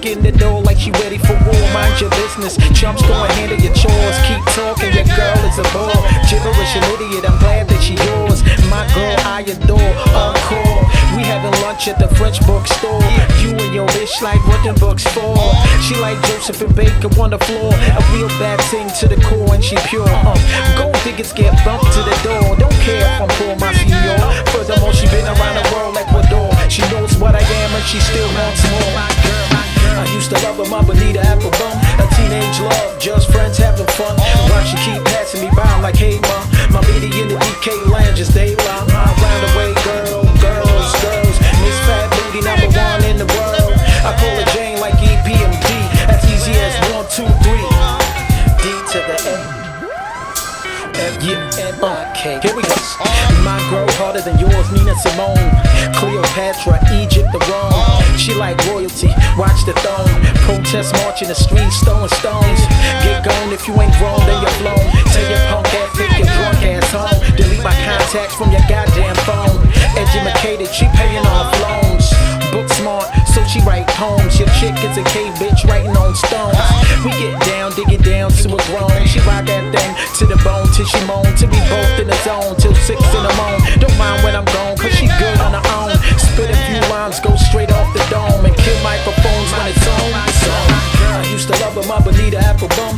in the door like she ready for war. Mind your business, chumps gon' handle your chores. Keep talking, your girl is a bore. Gibberish, an idiot, I'm glad that she yours. My girl I adore, encore. We having lunch at the French bookstore. You and your bitch like what the book's for. She like Joseph and Baker on the floor. A real bad thing to the core and she pure. Gold diggers get bumped to the door. Don't care if I'm poor, my senor. Furthermore, she been around the world like Ecuador. She knows what I am and she still wants more. I used to love her, my Bonita apple bum. A teenage love, just friends having fun. Why she keep passing me by, I'm like, hey ma. My lady in the DK lounge is daylight. Round the way, girls. Miss Fat Booty, #1 in the world. I call her Jane like EPMD. As easy as 1, 2, 3. D to the N. F-U-N-I-K. Here we go. My girl harder than yours, Nina Simone. Cleopatra, Egypt, the Rome. She like royalty, watch the throne. Protest march in the streets, throwing stones. Get gone if you ain't grown, then you're blown. Tell your punk ass, take your drunk ass home. Delete my contacts from your goddamn phone. Educated, she paying off loans. Book smart, so she write poems. Your chick is a cave bitch writing on stones. We get down, dig it down to a grown. She ride that thing to the bone till she moan. Till we both in the zone till 6 in the morning. Don't mind when I'm gone, cause she good on her own. Spit a few lines, go straight off the dome. And kill microphones when it's on. I used to love her, my Bonita apple bum.